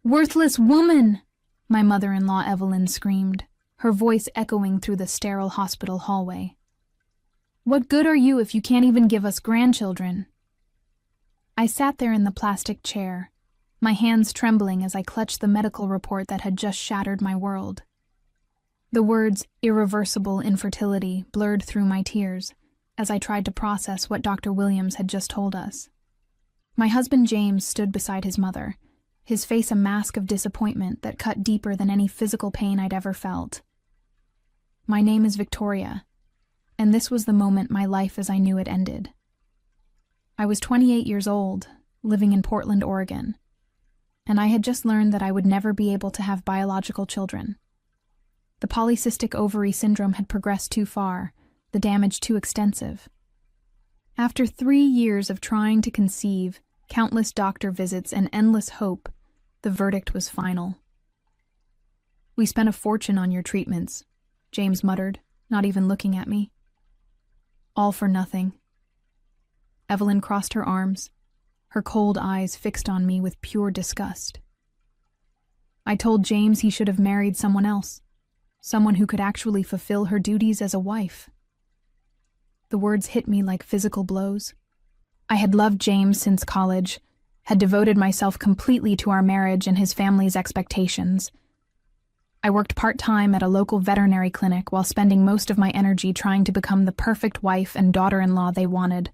"Worthless woman!" my mother-in-law Evelyn screamed, her voice echoing through the sterile hospital hallway. "What good are you if you can't even give us grandchildren?" I sat there in the plastic chair, my hands trembling as I clutched the medical report that had just shattered my world. The words "irreversible infertility" blurred through my tears as I tried to process what Dr. Williams had just told us. My husband James stood beside his mother, his face a mask of disappointment that cut deeper than any physical pain I'd ever felt. My name is Victoria, and this was the moment my life as I knew it ended. I was 28 years old, living in Portland, Oregon, and I had just learned that I would never be able to have biological children. The polycystic ovary syndrome had progressed too far, the damage too extensive. After 3 years of trying to conceive, countless doctor visits, and endless hope, the verdict was final. "We spent a fortune on your treatments," James muttered, not even looking at me. "All for nothing." Evelyn crossed her arms, her cold eyes fixed on me with pure disgust. "I told James he should have married someone else, someone who could actually fulfill her duties as a wife." The words hit me like physical blows. I had loved James since college, had devoted myself completely to our marriage and his family's expectations. I worked part-time at a local veterinary clinic while spending most of my energy trying to become the perfect wife and daughter-in-law they wanted.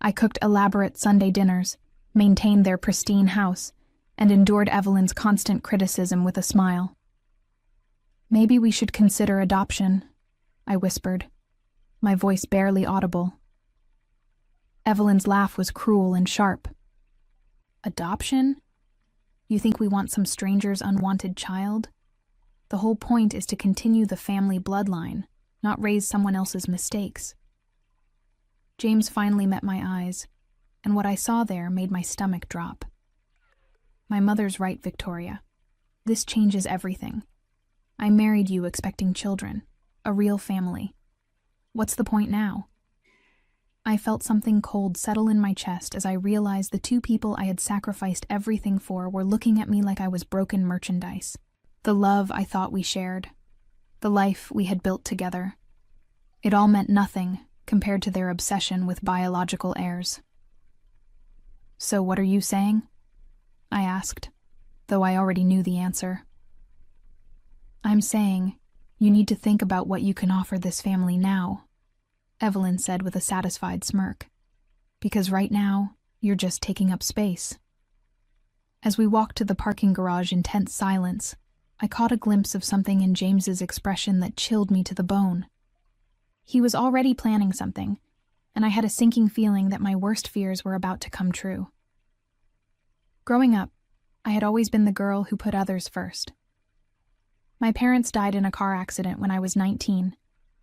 I cooked elaborate Sunday dinners, maintained their pristine house, and endured Evelyn's constant criticism with a smile. "Maybe we should consider adoption," I whispered, my voice barely audible. Evelyn's laugh was cruel and sharp. "Adoption? You think we want some stranger's unwanted child? The whole point is to continue the family bloodline, not raise someone else's mistakes." James finally met my eyes, and what I saw there made my stomach drop. "My mother's right, Victoria. This changes everything. I married you expecting children, a real family. What's the point now?" I felt something cold settle in my chest as I realized the two people I had sacrificed everything for were looking at me like I was broken merchandise. The love I thought we shared, the life we had built together. It all meant nothing compared to their obsession with biological heirs. "So what are you saying?" I asked, though I already knew the answer. "I'm saying you need to think about what you can offer this family now," Evelyn said with a satisfied smirk. "Because right now, you're just taking up space." As we walked to the parking garage in tense silence, I caught a glimpse of something in James's expression that chilled me to the bone. He was already planning something, and I had a sinking feeling that my worst fears were about to come true. Growing up, I had always been the girl who put others first. My parents died in a car accident when I was 19,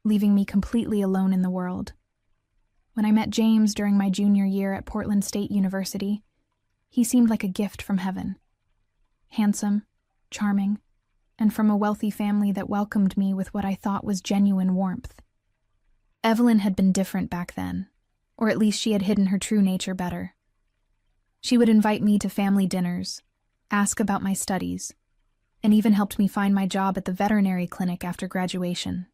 leaving me completely alone in the world. When I met James during my junior year at Portland State University, he seemed like a gift from heaven. Handsome, charming, and from a wealthy family that welcomed me with what I thought was genuine warmth. Evelyn had been different back then, or at least she had hidden her true nature better. She would invite me to family dinners, ask about my studies, and even helped me find my job at the veterinary clinic after graduation.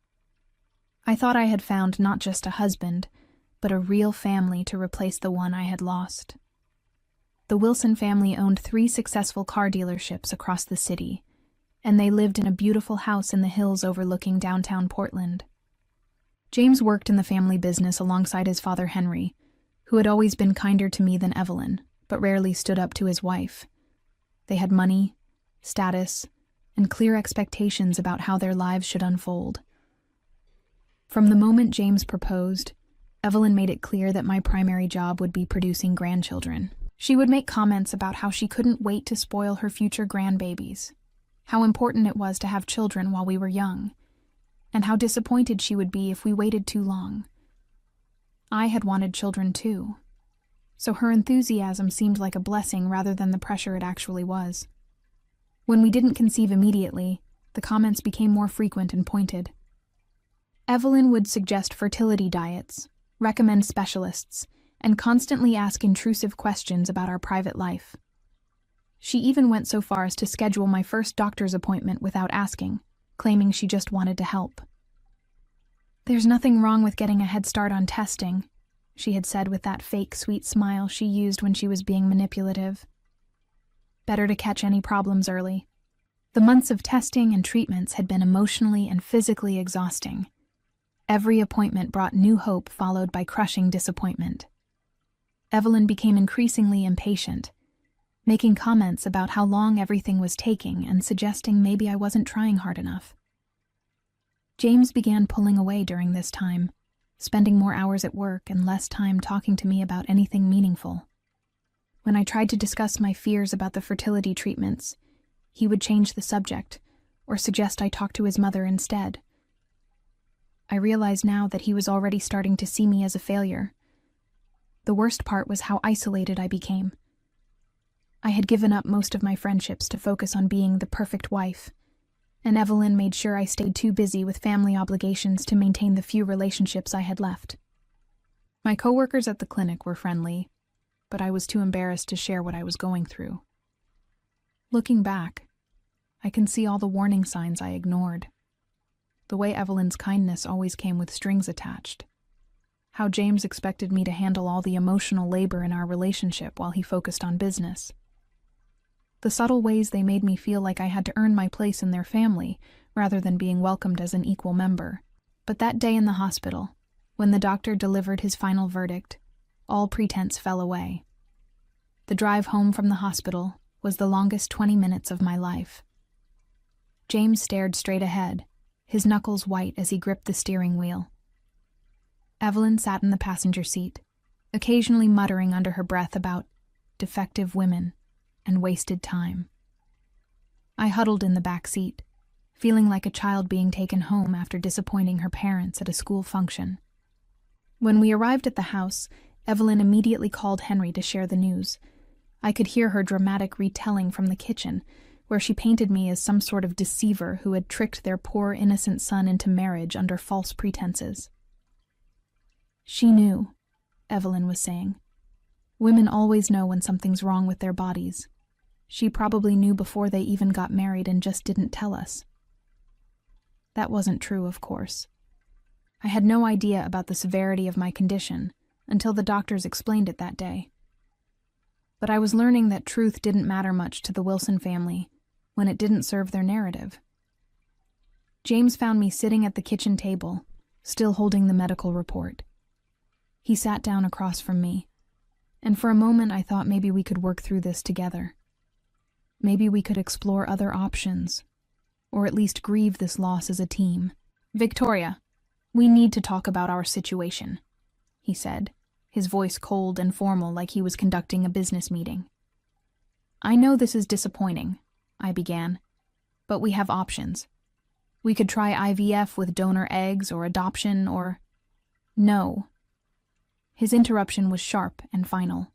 I thought I had found not just a husband, but a real family to replace the one I had lost. The Wilson family owned 3 successful car dealerships across the city, and they lived in a beautiful house in the hills overlooking downtown Portland. James worked in the family business alongside his father Henry, who had always been kinder to me than Evelyn, but rarely stood up to his wife. They had money, status, and clear expectations about how their lives should unfold. From the moment James proposed, Evelyn made it clear that my primary job would be producing grandchildren. She would make comments about how she couldn't wait to spoil her future grandbabies, how important it was to have children while we were young, and how disappointed she would be if we waited too long. I had wanted children too, so her enthusiasm seemed like a blessing rather than the pressure it actually was. When we didn't conceive immediately, the comments became more frequent and pointed. Evelyn would suggest fertility diets, recommend specialists, and constantly ask intrusive questions about our private life. She even went so far as to schedule my first doctor's appointment without asking, claiming she just wanted to help. "There's nothing wrong with getting a head start on testing," she had said with that fake sweet smile she used when she was being manipulative. "Better to catch any problems early." The months of testing and treatments had been emotionally and physically exhausting. Every appointment brought new hope followed by crushing disappointment. Evelyn became increasingly impatient, making comments about how long everything was taking and suggesting maybe I wasn't trying hard enough. James began pulling away during this time, spending more hours at work and less time talking to me about anything meaningful. When I tried to discuss my fears about the fertility treatments, he would change the subject or suggest I talk to his mother instead. I realized now that he was already starting to see me as a failure. The worst part was how isolated I became. I had given up most of my friendships to focus on being the perfect wife, and Evelyn made sure I stayed too busy with family obligations to maintain the few relationships I had left. My coworkers at the clinic were friendly, but I was too embarrassed to share what I was going through. Looking back, I can see all the warning signs I ignored. The way Evelyn's kindness always came with strings attached. How James expected me to handle all the emotional labor in our relationship while he focused on business. The subtle ways they made me feel like I had to earn my place in their family rather than being welcomed as an equal member. But that day in the hospital, when the doctor delivered his final verdict, all pretense fell away. The drive home from the hospital was the longest 20 minutes of my life. James stared straight ahead, his knuckles white as he gripped the steering wheel. Evelyn sat in the passenger seat, occasionally muttering under her breath about defective women and wasted time. I huddled in the back seat, feeling like a child being taken home after disappointing her parents at a school function. When we arrived at the house, Evelyn immediately called Henry to share the news. I could hear her dramatic retelling from the kitchen, where she painted me as some sort of deceiver who had tricked their poor innocent son into marriage under false pretenses. "She knew," Evelyn was saying. "Women always know when something's wrong with their bodies. She probably knew before they even got married and just didn't tell us." That wasn't true, of course. I had no idea about the severity of my condition until the doctors explained it that day. But I was learning that truth didn't matter much to the Wilson family when it didn't serve their narrative. James found me sitting at the kitchen table, still holding the medical report. He sat down across from me, and for a moment I thought maybe we could work through this together. Maybe we could explore other options, or at least grieve this loss as a team. "Victoria, we need to talk about our situation," he said, his voice cold and formal like he was conducting a business meeting. "I know this is disappointing," I began, "but we have options. We could try IVF with donor eggs or adoption or—" "No." His interruption was sharp and final.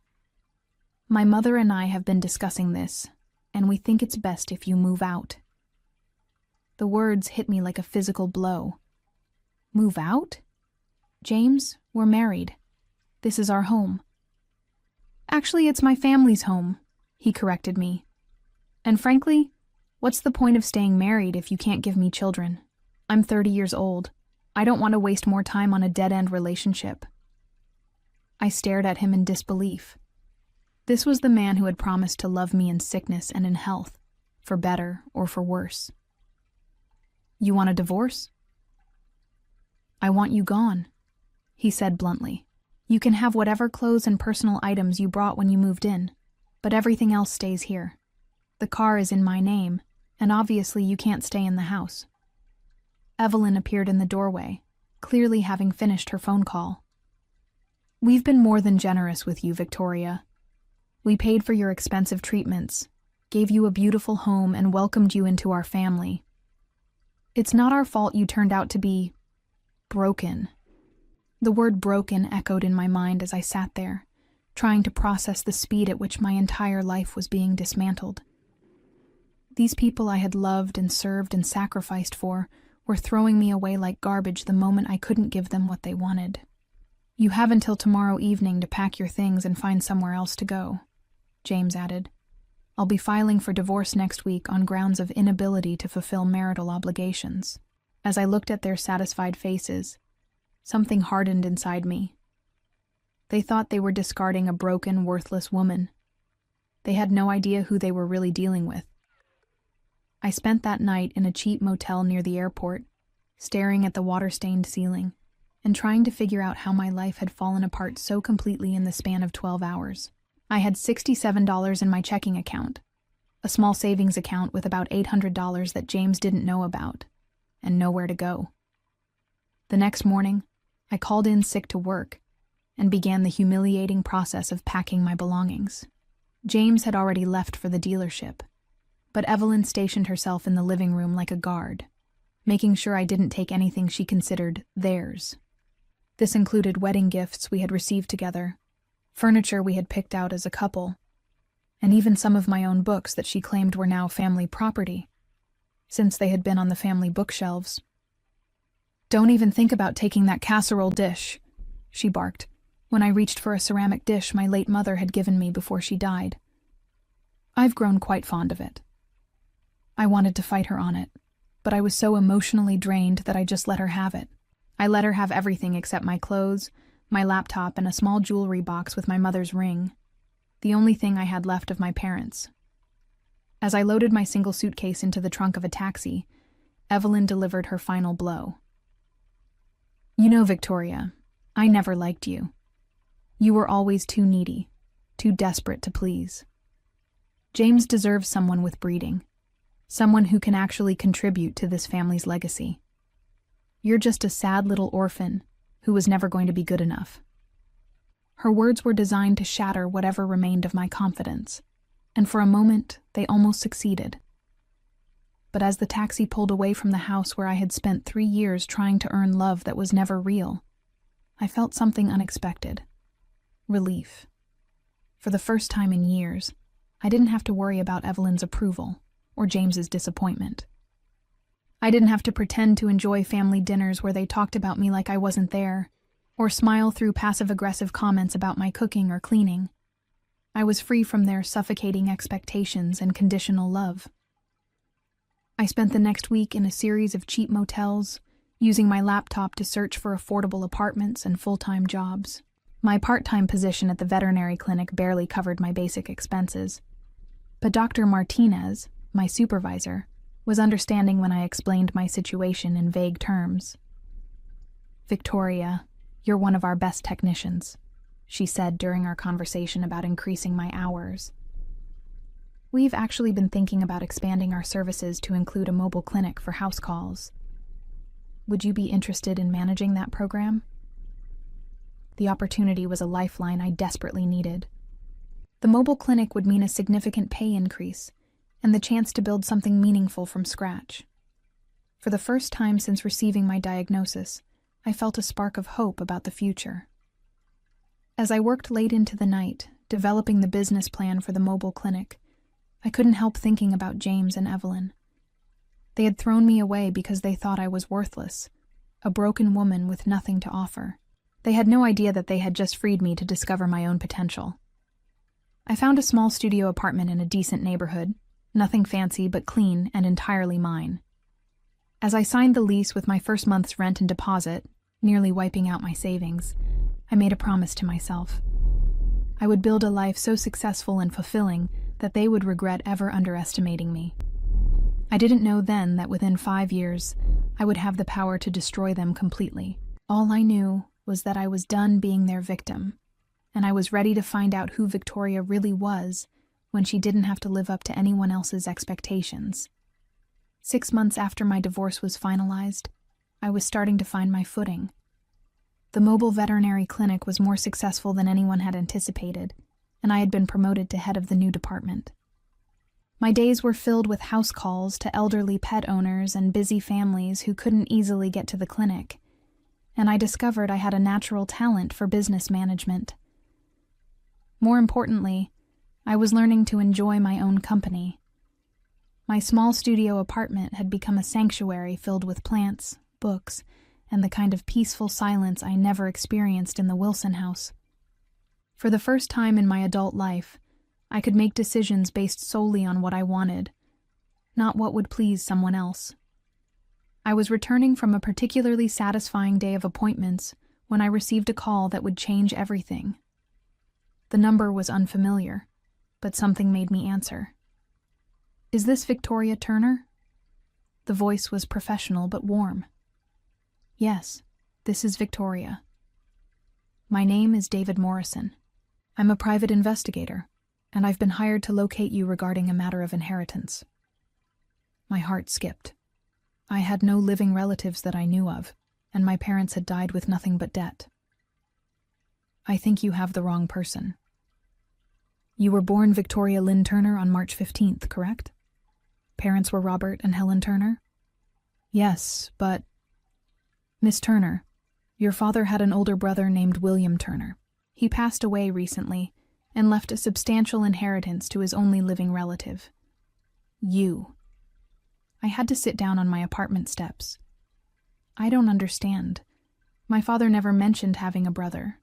"My mother and I have been discussing this, and we think it's best if you move out." The words hit me like a physical blow. "Move out? James, we're married. This is our home." "Actually, it's my family's home," he corrected me. "And frankly, what's the point of staying married if you can't give me children? I'm 30 years old. I don't want to waste more time on a dead-end relationship." I stared at him in disbelief. This was the man who had promised to love me in sickness and in health, for better or for worse. "You want a divorce?" "I want you gone," he said bluntly. "You can have whatever clothes and personal items you brought when you moved in, but everything else stays here. The car is in my name, and obviously you can't stay in the house." Evelyn appeared in the doorway, clearly having finished her phone call. "We've been more than generous with you, Victoria. We paid for your expensive treatments, gave you a beautiful home, and welcomed you into our family. It's not our fault you turned out to be broken." The word broken echoed in my mind as I sat there, trying to process the speed at which my entire life was being dismantled. These people I had loved and served and sacrificed for were throwing me away like garbage the moment I couldn't give them what they wanted. "You have until tomorrow evening to pack your things and find somewhere else to go," James added. I'll be filing for divorce next week on grounds of inability to fulfill marital obligations. As I looked at their satisfied faces, something hardened inside me. They thought they were discarding a broken, worthless woman. They had no idea who they were really dealing with. I spent that night in a cheap motel near the airport, staring at the water-stained ceiling, and trying to figure out how my life had fallen apart so completely in the span of 12 hours. I had $67 in my checking account, a small savings account with about $800 that James didn't know about, and nowhere to go. The next morning, I called in sick to work and began the humiliating process of packing my belongings. James had already left for the dealership, but Evelyn stationed herself in the living room like a guard, making sure I didn't take anything she considered theirs. This included wedding gifts we had received together, furniture we had picked out as a couple, and even some of my own books that she claimed were now family property, since they had been on the family bookshelves. "Don't even think about taking that casserole dish," she barked, when I reached for a ceramic dish my late mother had given me before she died. I've grown quite fond of it. I wanted to fight her on it, but I was so emotionally drained that I just let her have it. I let her have everything except my clothes, my laptop, and a small jewelry box with my mother's ring, the only thing I had left of my parents. As I loaded my single suitcase into the trunk of a taxi, Evelyn delivered her final blow. "You know, Victoria, I never liked you. You were always too needy, too desperate to please. James deserves someone with breeding, someone who can actually contribute to this family's legacy. You're just a sad little orphan who was never going to be good enough." Her words were designed to shatter whatever remained of my confidence, and for a moment they almost succeeded. But as the taxi pulled away from the house where I had spent 3 years trying to earn love that was never real, I felt something unexpected. Relief. For the first time in years, I didn't have to worry about Evelyn's approval or James's disappointment. I didn't have to pretend to enjoy family dinners where they talked about me like I wasn't there, or smile through passive-aggressive comments about my cooking or cleaning. I was free from their suffocating expectations and conditional love. I spent the next week in a series of cheap motels, using my laptop to search for affordable apartments and full-time jobs. My part-time position at the veterinary clinic barely covered my basic expenses, but Dr. Martinez, my supervisor, was understanding when I explained my situation in vague terms. "Victoria, you're one of our best technicians," she said during our conversation about increasing my hours. "We've actually been thinking about expanding our services to include a mobile clinic for house calls. Would you be interested in managing that program?" The opportunity was a lifeline I desperately needed. The mobile clinic would mean a significant pay increase and the chance to build something meaningful from scratch. For the first time since receiving my diagnosis, I felt a spark of hope about the future. As I worked late into the night, developing the business plan for the mobile clinic, I couldn't help thinking about James and Evelyn. They had thrown me away because they thought I was worthless, a broken woman with nothing to offer. They had no idea that they had just freed me to discover my own potential. I found a small studio apartment in a decent neighborhood, nothing fancy but clean and entirely mine. As I signed the lease with my first month's rent and deposit, nearly wiping out my savings, I made a promise to myself. I would build a life so successful and fulfilling that they would regret ever underestimating me. I didn't know then that within 5 years, I would have the power to destroy them completely. All I knew was that I was done being their victim, and I was ready to find out who Victoria really was when she didn't have to live up to anyone else's expectations. 6 months after my divorce was finalized, I was starting to find my footing. The mobile veterinary clinic was more successful than anyone had anticipated, and I had been promoted to head of the new department. My days were filled with house calls to elderly pet owners and busy families who couldn't easily get to the clinic, and I discovered I had a natural talent for business management. More importantly, I was learning to enjoy my own company. My small studio apartment had become a sanctuary filled with plants, books, and the kind of peaceful silence I never experienced in the Wilson house. For the first time in my adult life, I could make decisions based solely on what I wanted, not what would please someone else. I was returning from a particularly satisfying day of appointments when I received a call that would change everything. The number was unfamiliar, but something made me answer. "Is this Victoria Turner?" The voice was professional but warm. "Yes, this is Victoria. My name is David Morrison. I'm a private investigator, and I've been hired to locate you regarding a matter of inheritance." My heart skipped. I had no living relatives that I knew of, and my parents had died with nothing but debt. "I think you have the wrong person. You were born Victoria Lynn Turner on March 15th, correct? Parents were Robert and Helen Turner?" "Yes, but—" "Miss Turner, your father had an older brother named William Turner. He passed away recently and left a substantial inheritance to his only living relative. You." I had to sit down on my apartment steps. "I don't understand. My father never mentioned having a brother."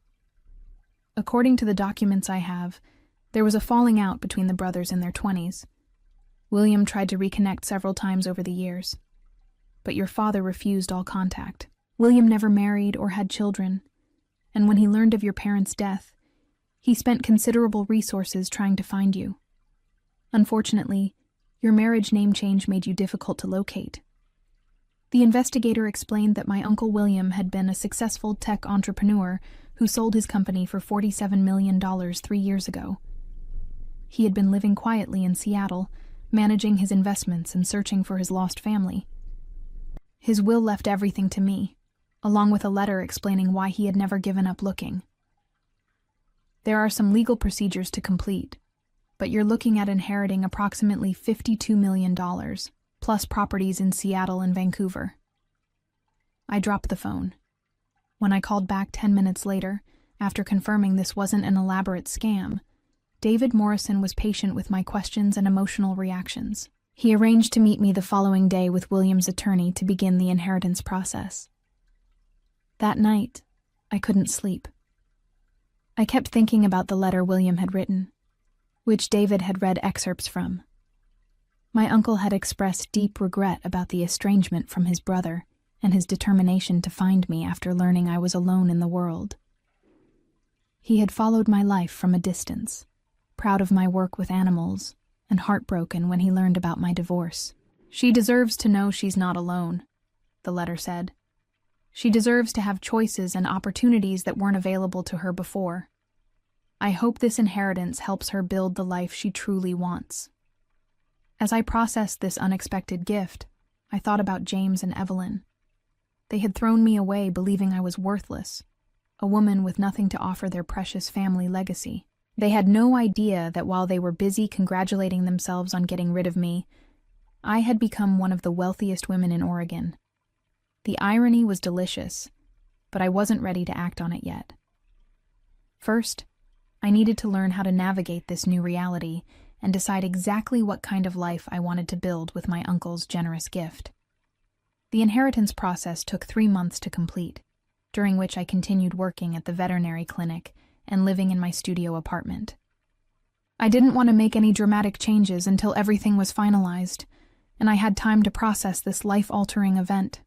"According to the documents I have, there was a falling out between the brothers in their 20s. William tried to reconnect several times over the years, but your father refused all contact. William never married or had children, and when he learned of your parents' death, he spent considerable resources trying to find you. Unfortunately, your marriage name change made you difficult to locate." The investigator explained that my Uncle William had been a successful tech entrepreneur who sold his company for $47 million 3 years ago. He had been living quietly in Seattle, managing his investments and searching for his lost family. His will left everything to me, along with a letter explaining why he had never given up looking. "There are some legal procedures to complete, but you're looking at inheriting approximately $52 million, plus properties in Seattle and Vancouver." I dropped the phone. When I called back 10 minutes later, after confirming this wasn't an elaborate scam, David Morrison was patient with my questions and emotional reactions. He arranged to meet me the following day with William's attorney to begin the inheritance process. That night, I couldn't sleep. I kept thinking about the letter William had written, which David had read excerpts from. My uncle had expressed deep regret about the estrangement from his brother and his determination to find me after learning I was alone in the world. He had followed my life from a distance, proud of my work with animals, and heartbroken when he learned about my divorce. "She deserves to know she's not alone," the letter said. "She deserves to have choices and opportunities that weren't available to her before. I hope this inheritance helps her build the life she truly wants." As I processed this unexpected gift, I thought about James and Evelyn. They had thrown me away believing I was worthless, a woman with nothing to offer their precious family legacy. They had no idea that while they were busy congratulating themselves on getting rid of me, I had become one of the wealthiest women in Oregon. The irony was delicious, but I wasn't ready to act on it yet. First, I needed to learn how to navigate this new reality and decide exactly what kind of life I wanted to build with my uncle's generous gift. The inheritance process took 3 months to complete, during which I continued working at the veterinary clinic and living in my studio apartment. I didn't want to make any dramatic changes until everything was finalized, and I had time to process this life-altering event.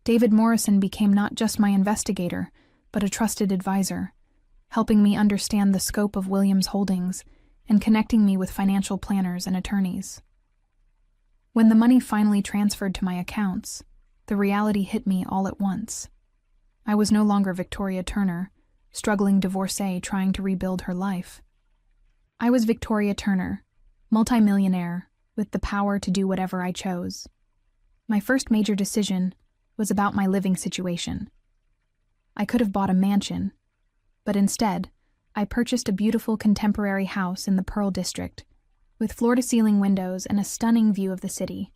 David Morrison became not just my investigator, but a trusted advisor, helping me understand the scope of William's holdings and connecting me with financial planners and attorneys. When the money finally transferred to my accounts, the reality hit me all at once. I was no longer Victoria Turner, struggling divorcee trying to rebuild her life. I was Victoria Turner, multimillionaire, with the power to do whatever I chose. My first major decision was about my living situation. I could have bought a mansion, but instead, I purchased a beautiful contemporary house in the Pearl District, with floor-to-ceiling windows and a stunning view of the city.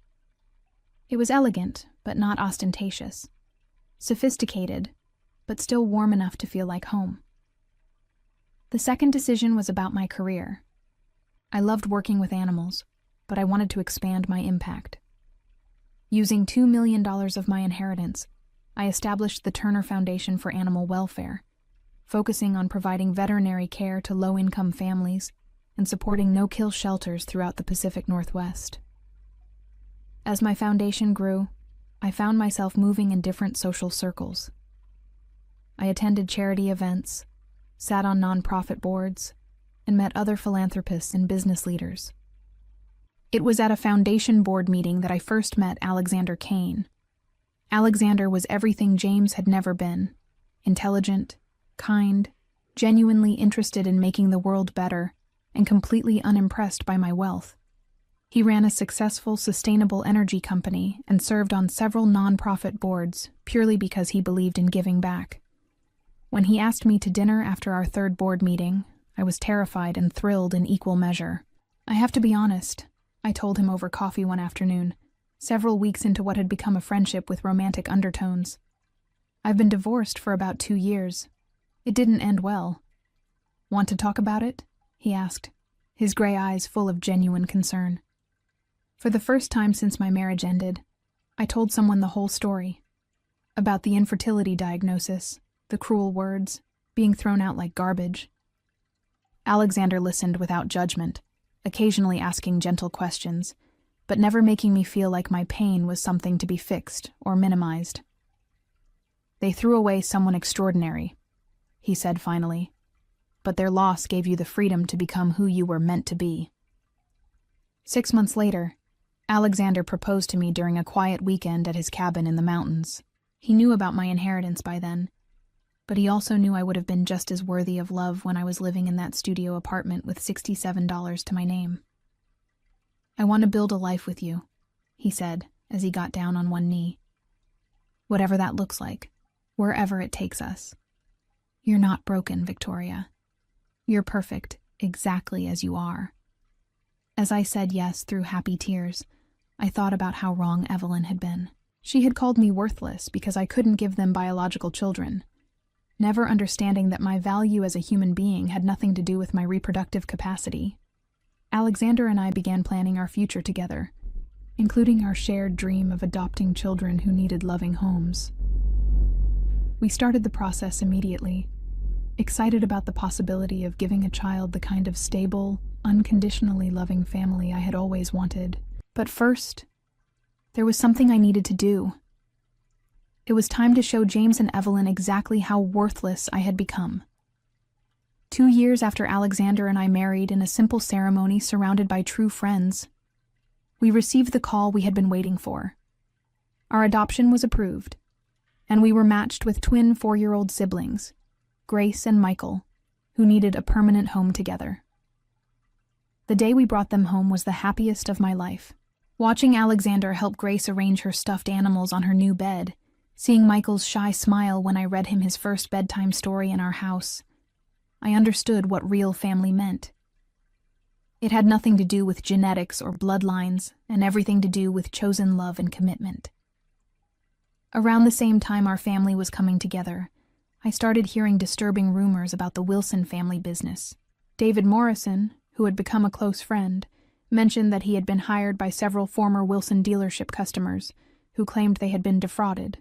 It was elegant, but not ostentatious. Sophisticated, but still warm enough to feel like home. The second decision was about my career. I loved working with animals, but I wanted to expand my impact. Using $2 million of my inheritance, I established the Turner Foundation for Animal Welfare, focusing on providing veterinary care to low-income families and supporting no-kill shelters throughout the Pacific Northwest. As my foundation grew, I found myself moving in different social circles. I attended charity events, sat on nonprofit boards, and met other philanthropists and business leaders. It was at a foundation board meeting that I first met Alexander Kane. Alexander was everything James had never been: intelligent, kind, genuinely interested in making the world better, and completely unimpressed by my wealth. He ran a successful, sustainable energy company and served on several nonprofit boards purely because he believed in giving back. When he asked me to dinner after our third board meeting, I was terrified and thrilled in equal measure. I have to be honest, I told him over coffee one afternoon, several weeks into what had become a friendship with romantic undertones. I've been divorced for about 2 years. It didn't end well. Want to talk about it? He asked, his gray eyes full of genuine concern. For the first time since my marriage ended, I told someone the whole story. About the infertility diagnosis, the cruel words, being thrown out like garbage. Alexander listened without judgment, occasionally asking gentle questions, but never making me feel like my pain was something to be fixed or minimized. They threw away someone extraordinary, he said finally, but their loss gave you the freedom to become who you were meant to be. 6 months later, Alexander proposed to me during a quiet weekend at his cabin in the mountains. He knew about my inheritance by then, but he also knew I would have been just as worthy of love when I was living in that studio apartment with $67 to my name. I want to build a life with you, he said as he got down on one knee. Whatever that looks like, wherever it takes us. You're not broken, Victoria. You're perfect, exactly as you are. As I said yes through happy tears, I thought about how wrong Evelyn had been. She had called me worthless because I couldn't give them biological children, never understanding that my value as a human being had nothing to do with my reproductive capacity. Alexander and I began planning our future together, including our shared dream of adopting children who needed loving homes. We started the process immediately, excited about the possibility of giving a child the kind of stable, unconditionally loving family I had always wanted. But first, there was something I needed to do. It was time to show James and Evelyn exactly how worthless I had become. 2 years after Alexander and I married in a simple ceremony surrounded by true friends, we received the call we had been waiting for. Our adoption was approved, and we were matched with twin 4-year-old siblings, Grace and Michael, who needed a permanent home together. The day we brought them home was the happiest of my life. Watching Alexander help Grace arrange her stuffed animals on her new bed, seeing Michael's shy smile when I read him his first bedtime story in our house, I understood what real family meant. It had nothing to do with genetics or bloodlines, and everything to do with chosen love and commitment. Around the same time our family was coming together, I started hearing disturbing rumors about the Wilson family business. David Morrison, who had become a close friend, mentioned that he had been hired by several former Wilson dealership customers who claimed they had been defrauded.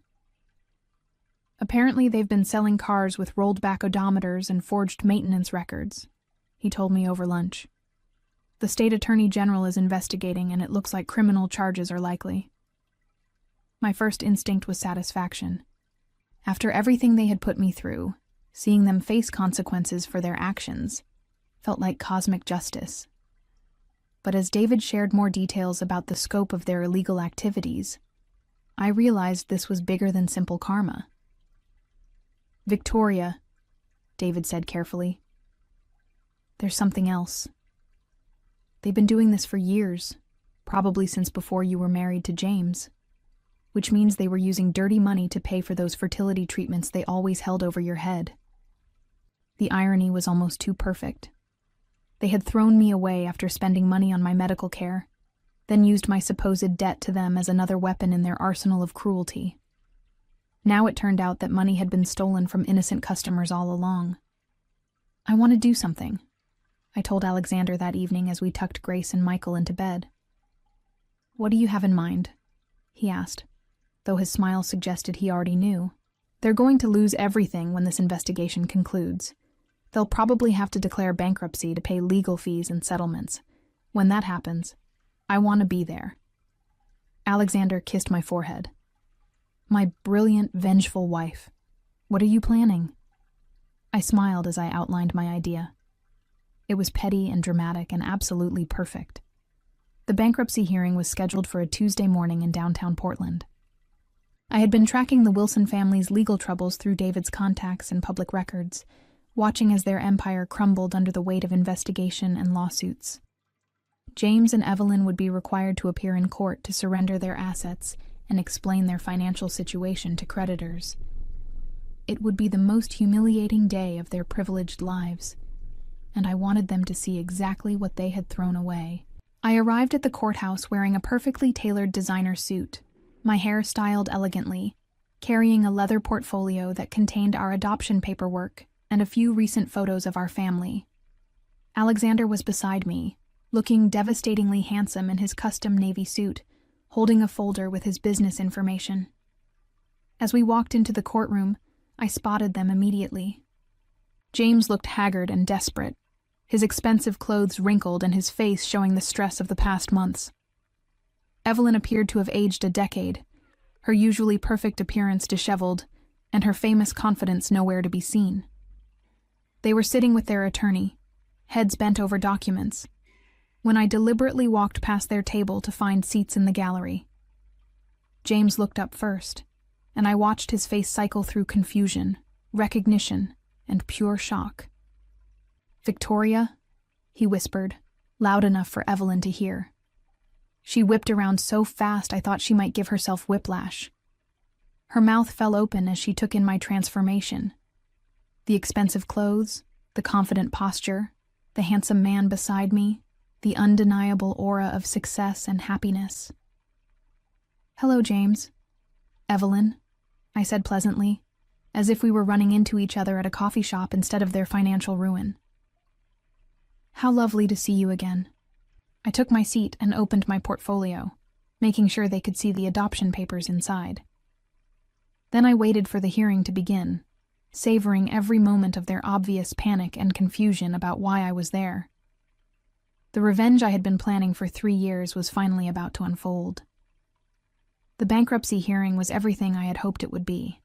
Apparently they've been selling cars with rolled-back odometers and forged maintenance records, he told me over lunch. The state attorney general is investigating, and it looks like criminal charges are likely. My first instinct was satisfaction. After everything they had put me through, seeing them face consequences for their actions felt like cosmic justice. But as David shared more details about the scope of their illegal activities, I realized this was bigger than simple karma. Victoria, David said carefully, there's something else. They've been doing this for years, probably since before you were married to James, which means they were using dirty money to pay for those fertility treatments they always held over your head. The irony was almost too perfect. They had thrown me away after spending money on my medical care, then used my supposed debt to them as another weapon in their arsenal of cruelty. Now it turned out that money had been stolen from innocent customers all along. I want to do something, I told Alexander that evening as we tucked Grace and Michael into bed. What do you have in mind? He asked, though his smile suggested he already knew. They're going to lose everything when this investigation concludes. They'll probably have to declare bankruptcy to pay legal fees and settlements. When that happens, I want to be there. Alexander kissed my forehead. My brilliant, vengeful wife. What are you planning? I smiled as I outlined my idea. It was petty and dramatic and absolutely perfect. The bankruptcy hearing was scheduled for a Tuesday morning in downtown Portland. I had been tracking the Wilson family's legal troubles through David's contacts and public records, watching as their empire crumbled under the weight of investigation and lawsuits. James and Evelyn would be required to appear in court to surrender their assets and explain their financial situation to creditors. It would be the most humiliating day of their privileged lives, and I wanted them to see exactly what they had thrown away. I arrived at the courthouse wearing a perfectly tailored designer suit, my hair styled elegantly, carrying a leather portfolio that contained our adoption paperwork and a few recent photos of our family. Alexander was beside me, looking devastatingly handsome in his custom navy suit, holding a folder with his business information. As we walked into the courtroom, I spotted them immediately. James looked haggard and desperate, his expensive clothes wrinkled and his face showing the stress of the past months. Evelyn appeared to have aged a decade, her usually perfect appearance disheveled, and her famous confidence nowhere to be seen. They were sitting with their attorney, heads bent over documents, when I deliberately walked past their table to find seats in the gallery. James looked up first, and I watched his face cycle through confusion, recognition, and pure shock. "Victoria?" he whispered, loud enough for Evelyn to hear. She whipped around so fast I thought she might give herself whiplash. Her mouth fell open as she took in my transformation. The expensive clothes, the confident posture, the handsome man beside me, the undeniable aura of success and happiness. "Hello, James." "Evelyn," I said pleasantly, as if we were running into each other at a coffee shop instead of their financial ruin. "How lovely to see you again." I took my seat and opened my portfolio, making sure they could see the adoption papers inside. Then I waited for the hearing to begin, savoring every moment of their obvious panic and confusion about why I was there. The revenge I had been planning for 3 years was finally about to unfold. The bankruptcy hearing was everything I had hoped it would be.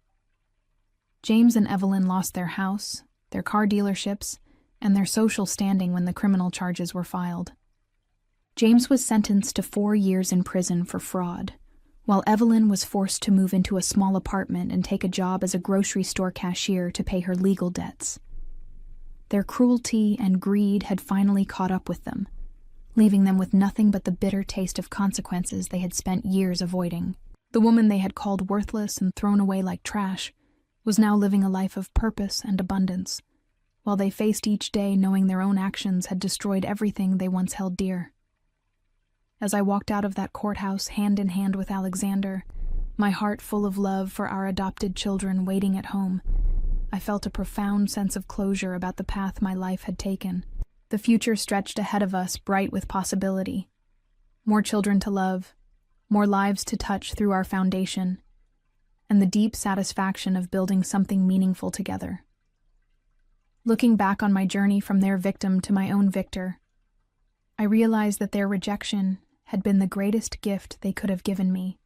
James and Evelyn lost their house, their car dealerships, and their social standing when the criminal charges were filed. James was sentenced to 4 years in prison for fraud, while Evelyn was forced to move into a small apartment and take a job as a grocery store cashier to pay her legal debts. Their cruelty and greed had finally caught up with them, leaving them with nothing but the bitter taste of consequences they had spent years avoiding. The woman they had called worthless and thrown away like trash was now living a life of purpose and abundance, while they faced each day knowing their own actions had destroyed everything they once held dear. As I walked out of that courthouse hand in hand with Alexander, my heart full of love for our adopted children waiting at home, I felt a profound sense of closure about the path my life had taken. The future stretched ahead of us, bright with possibility. More children to love, more lives to touch through our foundation, and the deep satisfaction of building something meaningful together. Looking back on my journey from their victim to my own victor, I realized that their rejection had been the greatest gift they could have given me,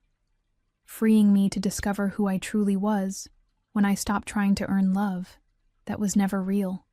freeing me to discover who I truly was when I stopped trying to earn love that was never real.